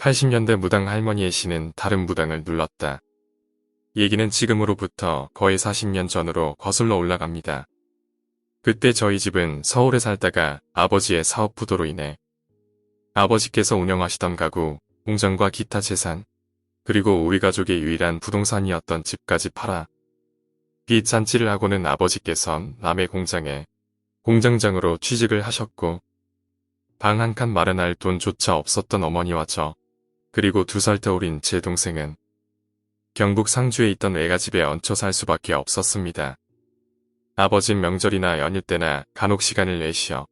80년대 무당 할머니의 시는 다른 무당을 눌렀다. 얘기는 지금으로부터 거의 40년 전으로 거슬러 올라갑니다. 그때 저희 집은 서울에 살다가 아버지의 사업 부도로 인해 아버지께서 운영하시던 가구, 공장과 기타 재산, 그리고 우리 가족의 유일한 부동산이었던 집까지 팔아 빚 잔치를 하고는 아버지께선 남의 공장에 공장장으로 취직을 하셨고 방 한 칸 마련할 돈조차 없었던 어머니와 저, 그리고 2살 터울인 제 동생은 경북 상주에 있던 외가집에 얹혀 살 수밖에 없었습니다. 아버진 명절이나 연휴 때나 간혹 시간을 내쉬어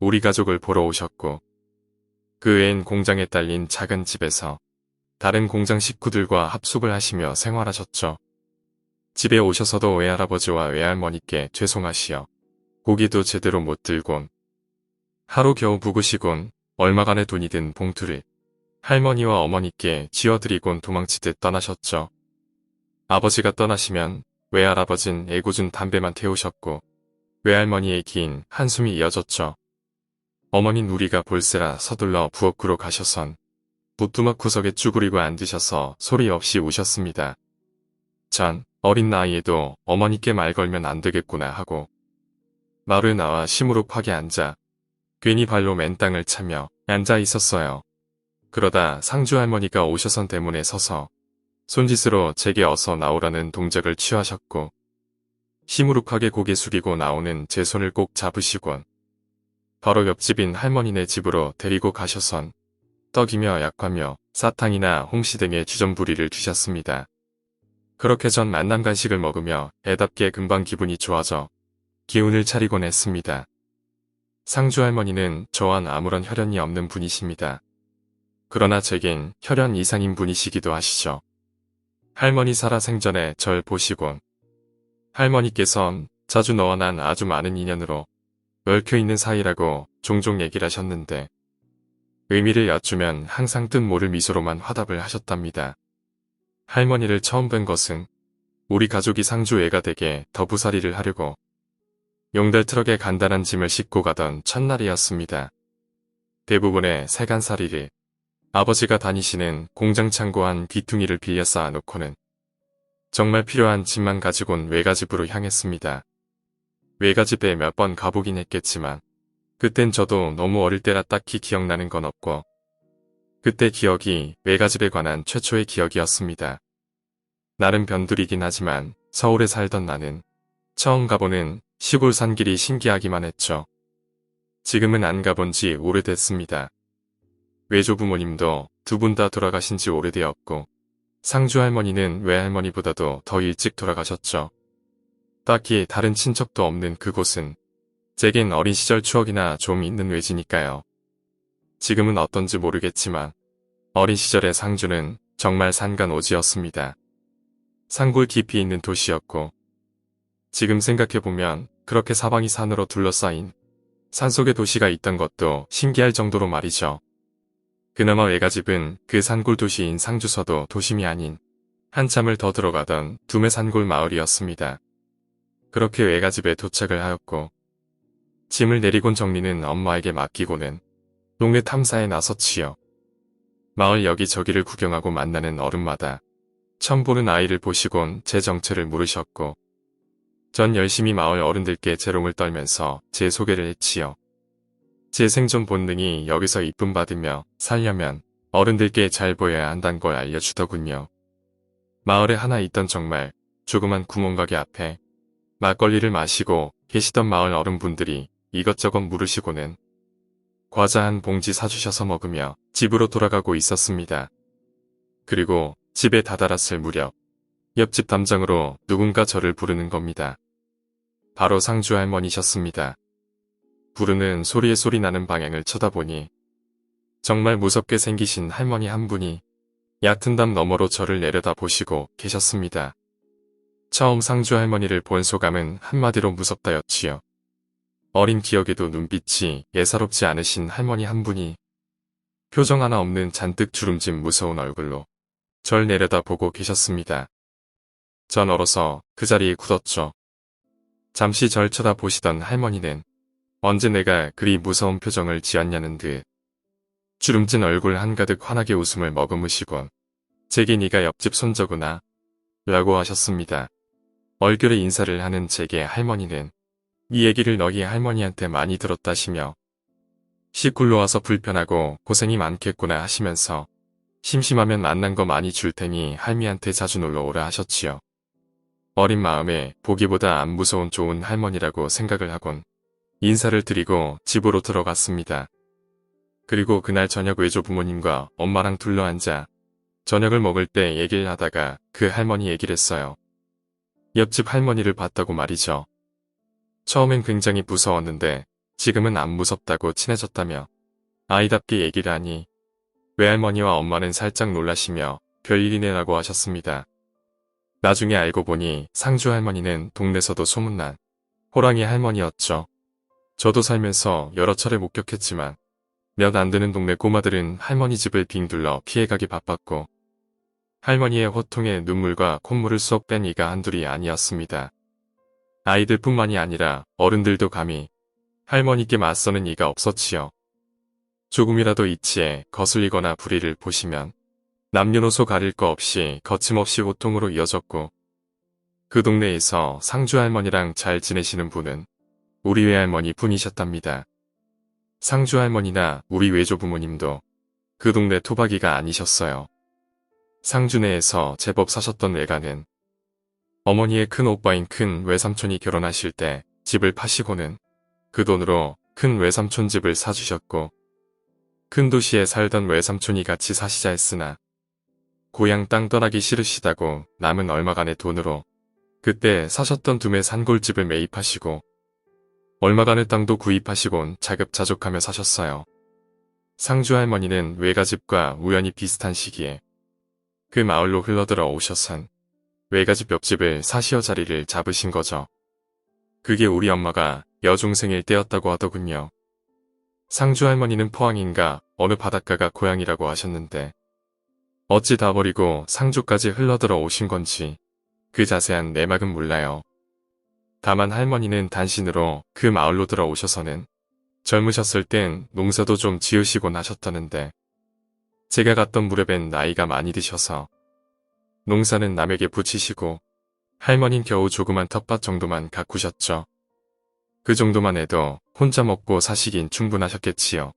우리 가족을 보러 오셨고 그 외엔 공장에 딸린 작은 집에서 다른 공장 식구들과 합숙을 하시며 생활하셨죠. 집에 오셔서도 외할아버지와 외할머니께 죄송하시어 고기도 제대로 못 들곤 하루 겨우 묵으시곤 얼마간의 돈이 든 봉투를 할머니와 어머니께 쥐어드리곤 도망치듯 떠나셨죠. 아버지가 떠나시면 외할아버진 애꿎은 담배만 태우셨고 외할머니의 긴 한숨이 이어졌죠. 어머닌 우리가 볼세라 서둘러 부엌으로 가셔선 부뚜막 구석에 쭈그리고 앉으셔서 소리 없이 우셨습니다. 전 어린 나이에도 어머니께 말 걸면 안 되겠구나 하고 마루에 나와 시무룩하게 앉아 괜히 발로 맨 땅을 차며 앉아 있었어요. 그러다 상주 할머니가 오셔선 대문에 서서 손짓으로 제게 어서 나오라는 동작을 취하셨고 시무룩하게 고개 숙이고 나오는 제 손을 꼭 잡으시곤 바로 옆집인 할머니네 집으로 데리고 가셔선 떡이며 약과며 사탕이나 홍시 등의 주전부리를 주셨습니다. 그렇게 전 만남 간식을 먹으며 애답게 금방 기분이 좋아져 기운을 차리곤 했습니다. 상주 할머니는 저와는 아무런 혈연이 없는 분이십니다. 그러나 제겐 혈연 이상인 분이시기도 하시죠. 할머니 살아 생전에 절 보시곤 할머니께선 자주 너와 난 아주 많은 인연으로 얽혀있는 사이라고 종종 얘기를 하셨는데 의미를 여쭈면 항상 뜻 모를 미소로만 화답을 하셨답니다. 할머니를 처음 뵌 것은 우리 가족이 상주 외가댁에 더부살이를 하려고 용달 트럭에 간단한 짐을 싣고 가던 첫날이었습니다. 대부분의 세간살이를 아버지가 다니시는 공장 창고 한 귀퉁이를 빌려 쌓아놓고는 정말 필요한 짐만 가지곤 외가집으로 향했습니다. 외가집에 몇 번 가보긴 했겠지만 그땐 저도 너무 어릴 때라 딱히 기억나는 건 없고 그때 기억이 외가집에 관한 최초의 기억이었습니다. 나름 변두리긴 하지만 서울에 살던 나는 처음 가보는 시골 산길이 신기하기만 했죠. 지금은 안 가본 지 오래됐습니다. 외조부모님도 2분 다 돌아가신 지 오래되었고 상주 할머니는 외할머니보다도 더 일찍 돌아가셨죠. 딱히 다른 친척도 없는 그곳은 제겐 어린 시절 추억이나 좀 있는 외지니까요. 지금은 어떤지 모르겠지만 어린 시절의 상주는 정말 산간오지였습니다. 산골 깊이 있는 도시였고 지금 생각해보면 그렇게 사방이 산으로 둘러싸인 산속의 도시가 있던 것도 신기할 정도로 말이죠. 그나마 외가집은 그 산골 도시인 상주서도 도심이 아닌 한참을 더 들어가던 두메 산골 마을이었습니다. 그렇게 외가집에 도착을 하였고 짐을 내리곤 정리는 엄마에게 맡기고는 동네 탐사에 나섰지요. 마을 여기저기를 구경하고 만나는 어른마다 처음 보는 아이를 보시곤 제 정체를 물으셨고 전 열심히 마을 어른들께 재롱을 떨면서 제 소개를 했지요. 제 생존 본능이 여기서 이쁨 받으며 살려면 어른들께 잘 보여야 한다는 걸 알려주더군요. 마을에 하나 있던 정말 조그만 구멍가게 앞에 막걸리를 마시고 계시던 마을 어른분들이 이것저것 물으시고는 과자 한 봉지 사주셔서 먹으며 집으로 돌아가고 있었습니다. 그리고 집에 다다랐을 무렵 옆집 담장으로 누군가 저를 부르는 겁니다. 바로 상주 할머니셨습니다. 부르는 소리에 소리 나는 방향을 쳐다보니 정말 무섭게 생기신 할머니 한 분이 얕은 담 너머로 저를 내려다 보시고 계셨습니다. 처음 상주 할머니를 본 소감은 한마디로 무섭다였지요. 어린 기억에도 눈빛이 예사롭지 않으신 할머니 한 분이 표정 하나 없는 잔뜩 주름진 무서운 얼굴로 절 내려다보고 계셨습니다. 전 얼어서 그 자리에 굳었죠. 잠시 절 쳐다보시던 할머니는 언제 내가 그리 무서운 표정을 지었냐는 듯 주름진 얼굴 한가득 환하게 웃음을 머금으시곤 제게 네가 옆집 손자구나 라고 하셨습니다. 얼결에 인사를 하는 제게 할머니는 이 얘기를 너희 할머니한테 많이 들었다시며 시골로 와서 불편하고 고생이 많겠구나 하시면서 심심하면 만난 거 많이 줄 테니 할미한테 자주 놀러 오라 하셨지요. 어린 마음에 보기보다 안 무서운 좋은 할머니라고 생각을 하곤 인사를 드리고 집으로 들어갔습니다. 그리고 그날 저녁 외조 부모님과 엄마랑 둘러앉아 저녁을 먹을 때 얘기를 하다가 그 할머니 얘기를 했어요. 옆집 할머니를 봤다고 말이죠. 처음엔 굉장히 무서웠는데 지금은 안 무섭다고 친해졌다며 아이답게 얘기를 하니 외할머니와 엄마는 살짝 놀라시며 별일이네라고 하셨습니다. 나중에 알고 보니 상주 할머니는 동네에서도 소문난 호랑이 할머니였죠. 저도 살면서 여러 차례 목격했지만 몇 안 되는 동네 꼬마들은 할머니 집을 빙둘러 피해가기 바빴고 할머니의 호통에 눈물과 콧물을 쏙 뺀 이가 한둘이 아니었습니다. 아이들뿐만이 아니라 어른들도 감히 할머니께 맞서는 이가 없었지요. 조금이라도 이치에 거슬리거나 불의를 보시면 남녀노소 가릴 거 없이 거침없이 호통으로 이어졌고 그 동네에서 상주 할머니랑 잘 지내시는 분은 우리 외할머니 분이셨답니다. 상주 할머니나 우리 외조 부모님도 그 동네 토박이가 아니셨어요. 상주 내에서 제법 사셨던 외가는 어머니의 큰 오빠인 큰 외삼촌이 결혼하실 때 집을 파시고는 그 돈으로 큰 외삼촌 집을 사주셨고 큰 도시에 살던 외삼촌이 같이 사시자 했으나 고향 땅 떠나기 싫으시다고 남은 얼마간의 돈으로 그때 사셨던 두매 산골집을 매입하시고 얼마간의 땅도 구입하시곤 자급자족하며 사셨어요. 상주 할머니는 외가집과 우연히 비슷한 시기에 그 마을로 흘러들어 오셔선 외가집 옆집을 사시어 자리를 잡으신 거죠. 그게 우리 엄마가 여중생일 때였다고 하더군요. 상주 할머니는 포항인가 어느 바닷가가 고향이라고 하셨는데 어찌 다 버리고 상주까지 흘러들어 오신 건지 그 자세한 내막은 몰라요. 다만 할머니는 단신으로 그 마을로 들어오셔서는 젊으셨을 땐 농사도 좀 지으시곤 하셨다는데 제가 갔던 무렵엔 나이가 많이 드셔서 농사는 남에게 붙이시고 할머니는 겨우 조그만 텃밭 정도만 가꾸셨죠. 그 정도만 해도 혼자 먹고 사시긴 충분하셨겠지요.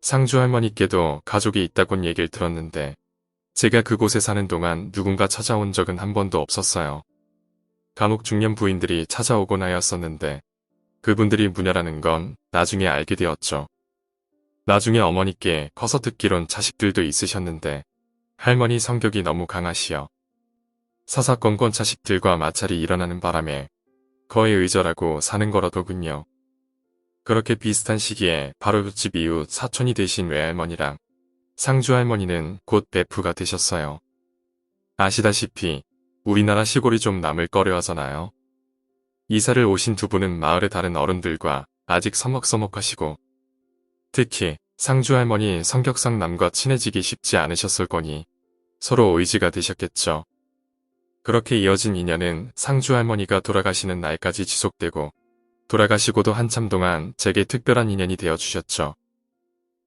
상주 할머니께도 가족이 있다곤 얘기를 들었는데 제가 그곳에 사는 동안 누군가 찾아온 적은 한 번도 없었어요. 간혹 중년 부인들이 찾아오곤 하였었는데 그분들이 무녀라는 건 나중에 알게 되었죠. 나중에 어머니께 커서 듣기론 자식들도 있으셨는데 할머니 성격이 너무 강하시어 사사건건 자식들과 마찰이 일어나는 바람에 거의 의절하고 사는 거라더군요. 그렇게 비슷한 시기에 바로 집 이웃 사촌이 되신 외할머니랑 상주 할머니는 곧 베프가 되셨어요. 아시다시피 우리나라 시골이 좀 남을 꺼려하잖아요. 이사를 오신 두 분은 마을의 다른 어른들과 아직 서먹서먹하시고 특히 상주 할머니 성격상 남과 친해지기 쉽지 않으셨을 거니 서로 의지가 되셨겠죠. 그렇게 이어진 인연은 상주 할머니가 돌아가시는 날까지 지속되고 돌아가시고도 한참 동안 제게 특별한 인연이 되어주셨죠.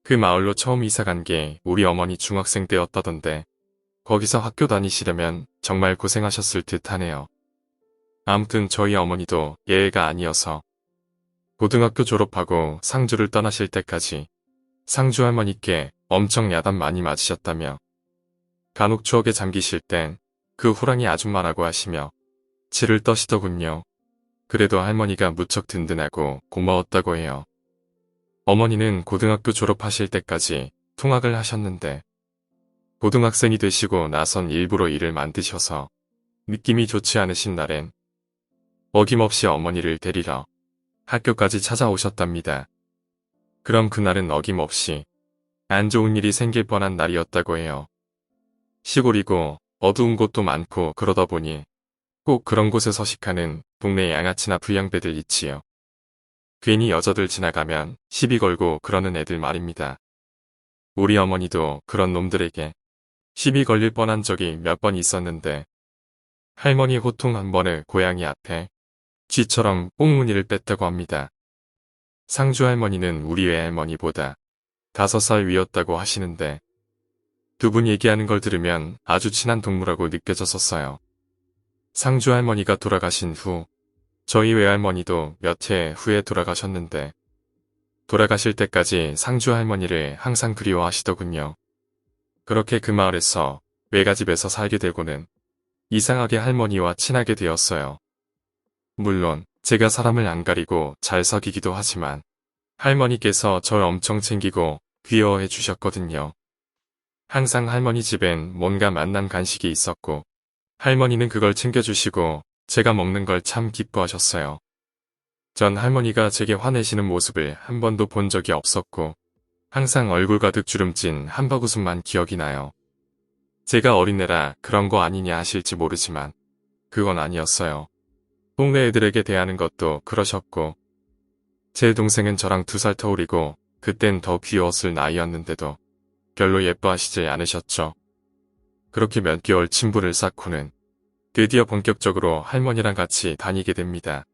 그 마을로 처음 이사간 게 우리 어머니 중학생 때였다던데 거기서 학교 다니시려면 정말 고생하셨을 듯 하네요. 아무튼 저희 어머니도 예외가 아니어서 고등학교 졸업하고 상주를 떠나실 때까지 상주 할머니께 엄청 야단 많이 맞으셨다며 간혹 추억에 잠기실 땐 그 호랑이 아줌마라고 하시며 치를 떠시더군요. 그래도 할머니가 무척 든든하고 고마웠다고 해요. 어머니는 고등학교 졸업하실 때까지 통학을 하셨는데 고등학생이 되시고 나선 일부러 일을 만드셔서 느낌이 좋지 않으신 날엔 어김없이 어머니를 데리러 학교까지 찾아오셨답니다. 그럼 그날은 어김없이 안 좋은 일이 생길 뻔한 날이었다고 해요. 시골이고 어두운 곳도 많고 그러다 보니 꼭 그런 곳에 서식하는 동네 양아치나 불량배들 있지요. 괜히 여자들 지나가면 시비 걸고 그러는 애들 말입니다. 우리 어머니도 그런 놈들에게 시비 걸릴 뻔한 적이 몇 번 있었는데 할머니 호통 한 번을 고양이 앞에 쥐처럼 꽁무니를 뺐다고 합니다. 상주 할머니는 우리 외할머니보다 5살 위였다고 하시는데 두 분 얘기하는 걸 들으면 아주 친한 동무라고 느껴졌었어요. 상주 할머니가 돌아가신 후 저희 외할머니도 몇 해 후에 돌아가셨는데 돌아가실 때까지 상주 할머니를 항상 그리워하시더군요. 그렇게 그 마을에서 외가집에서 살게 되고는 이상하게 할머니와 친하게 되었어요. 물론 제가 사람을 안 가리고 잘 사귀기도 하지만 할머니께서 절 엄청 챙기고 귀여워해 주셨거든요. 항상 할머니 집엔 뭔가 맛난 간식이 있었고 할머니는 그걸 챙겨주시고 제가 먹는 걸 참 기뻐하셨어요. 전 할머니가 제게 화내시는 모습을 한 번도 본 적이 없었고 항상 얼굴 가득 주름진 한바구음만 기억이 나요. 제가 어린애라 그런 거 아니냐 하실지 모르지만 그건 아니었어요. 동네 애들에게 대하는 것도 그러셨고 제 동생은 저랑 2살 터울이고 그땐 더 귀여웠을 나이였는데도 별로 예뻐하시지 않으셨죠. 그렇게 몇 개월 친분을 쌓고는 드디어 본격적으로 할머니랑 같이 다니게 됩니다.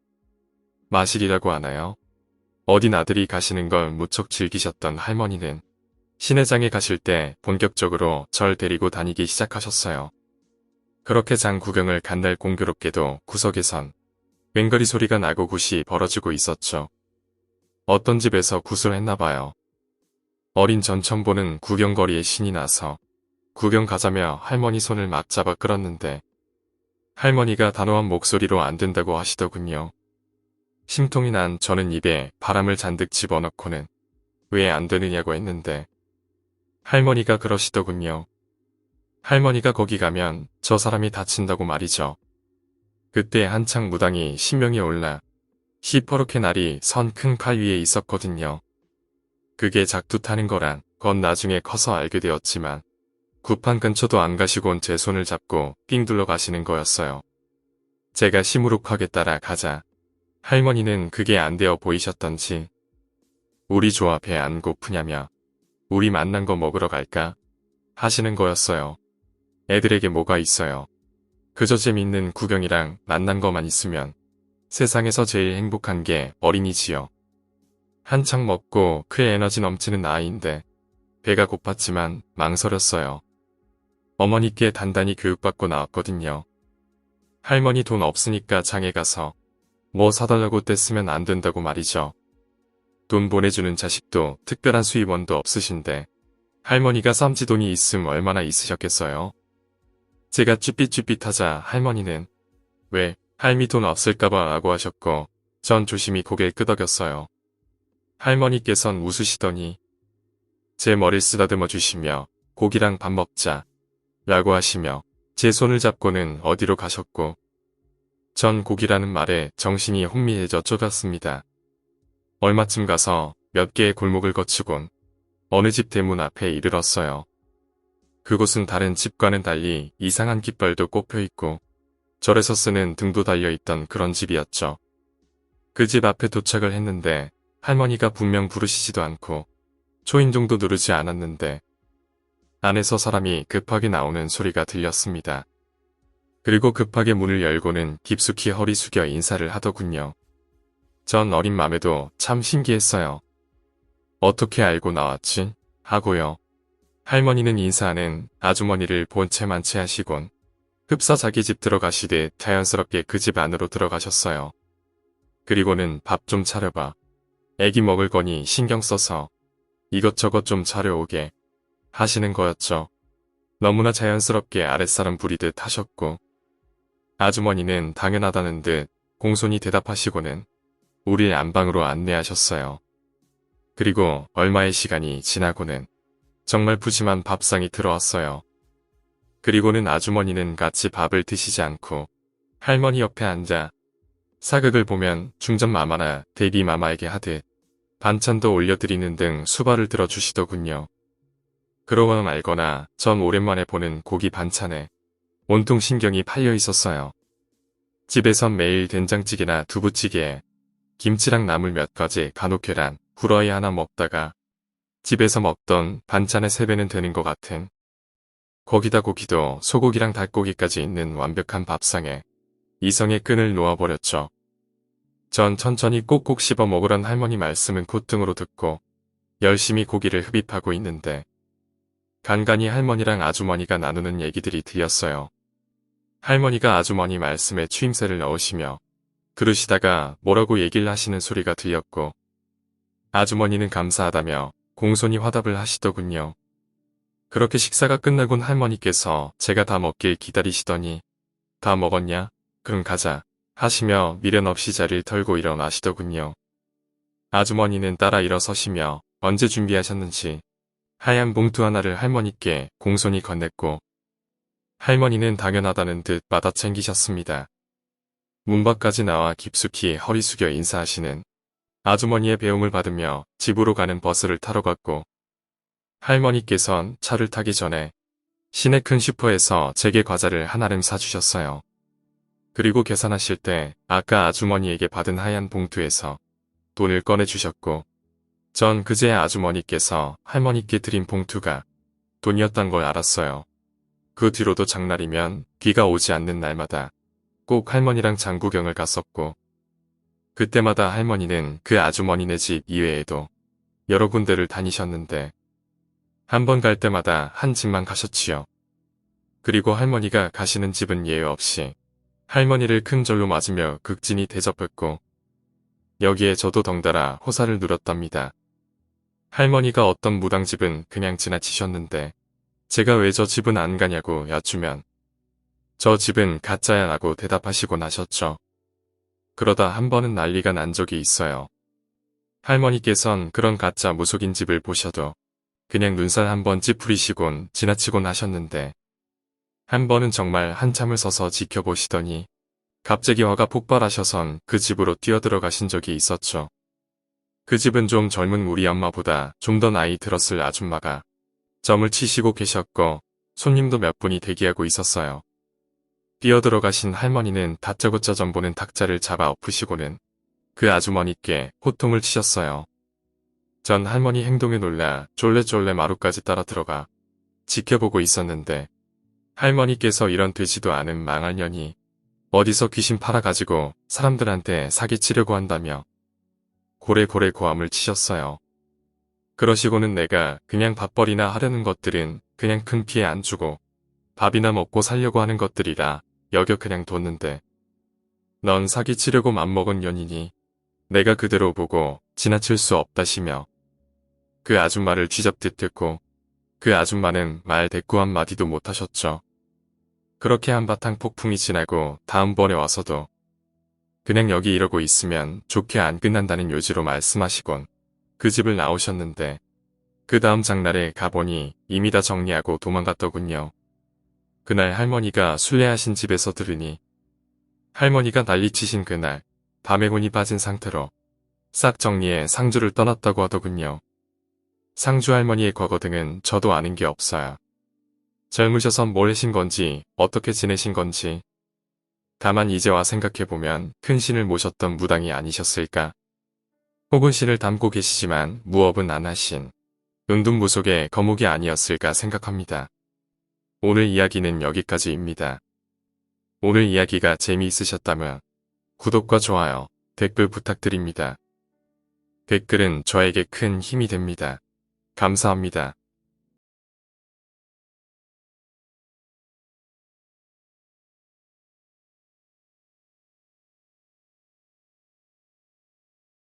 마실이라고 하나요? 어린 아들이 가시는 걸 무척 즐기셨던 할머니는 시내장에 가실 때 본격적으로 절 데리고 다니기 시작하셨어요. 그렇게 장 구경을 간 날 공교롭게도 구석에선 꽹거리 소리가 나고 굿이 벌어지고 있었죠. 어떤 집에서 굿을 했나봐요. 어린 전천보는 구경거리에 신이 나서 구경 가자며 할머니 손을 막 잡아 끌었는데 할머니가 단호한 목소리로 안 된다고 하시더군요. 심통이 난 저는 입에 바람을 잔뜩 집어넣고는 왜 안 되느냐고 했는데 할머니가 그러시더군요. 할머니가 거기 가면 저 사람이 다친다고 말이죠. 그때 한창 무당이 신명이 올라 시퍼렇게 날이 선 큰 칼 위에 있었거든요. 그게 작두 타는 거란 건 나중에 커서 알게 되었지만 구판 근처도 안 가시곤 제 손을 잡고 삥 둘러 가시는 거였어요. 제가 시무룩하게 따라가자 할머니는 그게 안 되어 보이셨던지 우리 좋아 배 안 고프냐며 우리 만난 거 먹으러 갈까? 하시는 거였어요. 애들에게 뭐가 있어요. 그저 재밌는 구경이랑 만난 거만 있으면 세상에서 제일 행복한 게 어린이지요. 한창 먹고 그의 에너지 넘치는 아이인데 배가 고팠지만 망설였어요. 어머니께 단단히 교육받고 나왔거든요. 할머니 돈 없으니까 장에 가서 뭐 사달라고 떼쓰면 안 된다고 말이죠. 돈 보내주는 자식도 특별한 수입원도 없으신데 할머니가 쌈지돈이 있음 얼마나 있으셨겠어요? 제가 쭈삣쭈삣하자 할머니는 왜 할미 돈 없을까봐 라고 하셨고 전 조심히 고개를 끄덕였어요. 할머니께선 웃으시더니 제 머리를 쓰다듬어 주시며 고기랑 밥 먹자 라고 하시며 제 손을 잡고는 어디로 가셨고 전 고기라는 말에 정신이 혼미해져 쫓았습니다. 얼마쯤 가서 몇 개의 골목을 거치곤 어느 집 대문 앞에 이르렀어요. 그곳은 다른 집과는 달리 이상한 깃발도 꼽혀있고 절에서 쓰는 등도 달려있던 그런 집이었죠. 그 집 앞에 도착을 했는데 할머니가 분명 부르시지도 않고 초인종도 누르지 않았는데 안에서 사람이 급하게 나오는 소리가 들렸습니다. 그리고 급하게 문을 열고는 깊숙이 허리 숙여 인사를 하더군요. 전 어린 맘에도 참 신기했어요. 어떻게 알고 나왔지? 하고요. 할머니는 인사하는 아주머니를 본체 만체 하시곤 흡사 자기 집 들어가시듯 자연스럽게 그 집 안으로 들어가셨어요. 그리고는 밥 좀 차려봐. 애기 먹을 거니 신경 써서 이것저것 좀 차려오게 하시는 거였죠. 너무나 자연스럽게 아랫사람 부리듯 하셨고 아주머니는 당연하다는 듯 공손히 대답하시고는 우릴 안방으로 안내하셨어요. 그리고 얼마의 시간이 지나고는 정말 푸짐한 밥상이 들어왔어요. 그리고는 아주머니는 같이 밥을 드시지 않고 할머니 옆에 앉아 사극을 보면 중전마마나 대비마마에게 하듯 반찬도 올려드리는 등 수발을 들어주시더군요. 그러거나 말거나 전 오랜만에 보는 고기 반찬에 온통 신경이 팔려 있었어요. 집에선 매일 된장찌개나 두부찌개에 김치랑 나물 몇 가지 간혹 계란, 후라이 하나 먹다가 집에서 먹던 반찬의 3배는 되는 것 같은 거기다 고기도 소고기랑 닭고기까지 있는 완벽한 밥상에 이성의 끈을 놓아버렸죠. 전 천천히 꼭꼭 씹어 먹으란 할머니 말씀은 콧등으로 듣고 열심히 고기를 흡입하고 있는데 간간히 할머니랑 아주머니가 나누는 얘기들이 들렸어요. 할머니가 아주머니 말씀에 추임새를 넣으시며 그러시다가 뭐라고 얘기를 하시는 소리가 들렸고 아주머니는 감사하다며 공손히 화답을 하시더군요. 그렇게 식사가 끝나곤 할머니께서 제가 다 먹길 기다리시더니 다 먹었냐? 그럼 가자 하시며 미련 없이 자리를 털고 일어나시더군요. 아주머니는 따라 일어서시며 언제 준비하셨는지 하얀 봉투 하나를 할머니께 공손히 건넸고 할머니는 당연하다는 듯 받아 챙기셨습니다. 문 밖까지 나와 깊숙이 허리 숙여 인사하시는 아주머니의 배움을 받으며 집으로 가는 버스를 타러 갔고 할머니께선 차를 타기 전에 시내 큰 슈퍼에서 제게 과자를 하나를 사주셨어요. 그리고 계산하실 때 아까 아주머니에게 받은 하얀 봉투에서 돈을 꺼내주셨고 전 그제야 아주머니께서 할머니께 드린 봉투가 돈이었단 걸 알았어요. 그 뒤로도 장날이면 비가 오지 않는 날마다 꼭 할머니랑 장구경을 갔었고 그때마다 할머니는 그 아주머니네 집 이외에도 여러 군데를 다니셨는데 한 번 갈 때마다 한 집만 가셨지요. 그리고 할머니가 가시는 집은 예외 없이 할머니를 큰 절로 맞으며 극진히 대접했고 여기에 저도 덩달아 호사를 누렸답니다. 할머니가 어떤 무당집은 그냥 지나치셨는데 제가 왜 저 집은 안 가냐고 여쭈면 저 집은 가짜야 라고 대답하시곤 하셨죠. 그러다 한 번은 난리가 난 적이 있어요. 할머니께선 그런 가짜 무속인 집을 보셔도 그냥 눈살 한번 찌푸리시곤 지나치곤 하셨는데 한 번은 정말 한참을 서서 지켜보시더니 갑자기 화가 폭발하셔선 그 집으로 뛰어들어가신 적이 있었죠. 그 집은 좀 젊은 우리 엄마보다 좀 더 나이 들었을 아줌마가 점을 치시고 계셨고 손님도 몇 분이 대기하고 있었어요. 뛰어들어가신 할머니는 다짜고짜 점 보는 탁자를 잡아 엎으시고는 그 아주머니께 호통을 치셨어요. 전 할머니 행동에 놀라 쫄래쫄래 마루까지 따라 들어가 지켜보고 있었는데 할머니께서 이런 되지도 않은 망할 년이 어디서 귀신 팔아가지고 사람들한테 사기치려고 한다며 고래고래 고함을 치셨어요. 그러시고는 내가 그냥 밥벌이나 하려는 것들은 그냥 큰 피해 안 주고 밥이나 먹고 살려고 하는 것들이라 여겨 그냥 뒀는데 넌 사기치려고 맘먹은 년이니 내가 그대로 보고 지나칠 수 없다시며 그 아줌마를 쥐잡듯 했고 그 아줌마는 말 대꾸 한마디도 못하셨죠. 그렇게 한바탕 폭풍이 지나고 다음번에 와서도 그냥 여기 이러고 있으면 좋게 안 끝난다는 요지로 말씀하시곤 그 집을 나오셨는데 그 다음 장날에 가보니 이미 다 정리하고 도망갔더군요. 그날 할머니가 순례하신 집에서 들으니 할머니가 난리치신 그날 밤에 혼이 빠진 상태로 싹 정리해 상주를 떠났다고 하더군요. 상주 할머니의 과거 등은 저도 아는 게 없어요. 젊으셔서 뭘 하신 건지 어떻게 지내신 건지 다만 이제와 생각해보면 큰 신을 모셨던 무당이 아니셨을까. 혹은 신을 담고 계시지만 무업은 안 하신 은둔무속의 거목이 아니었을까 생각합니다. 오늘 이야기는 여기까지입니다. 오늘 이야기가 재미있으셨다면 구독과 좋아요, 댓글 부탁드립니다. 댓글은 저에게 큰 힘이 됩니다. 감사합니다.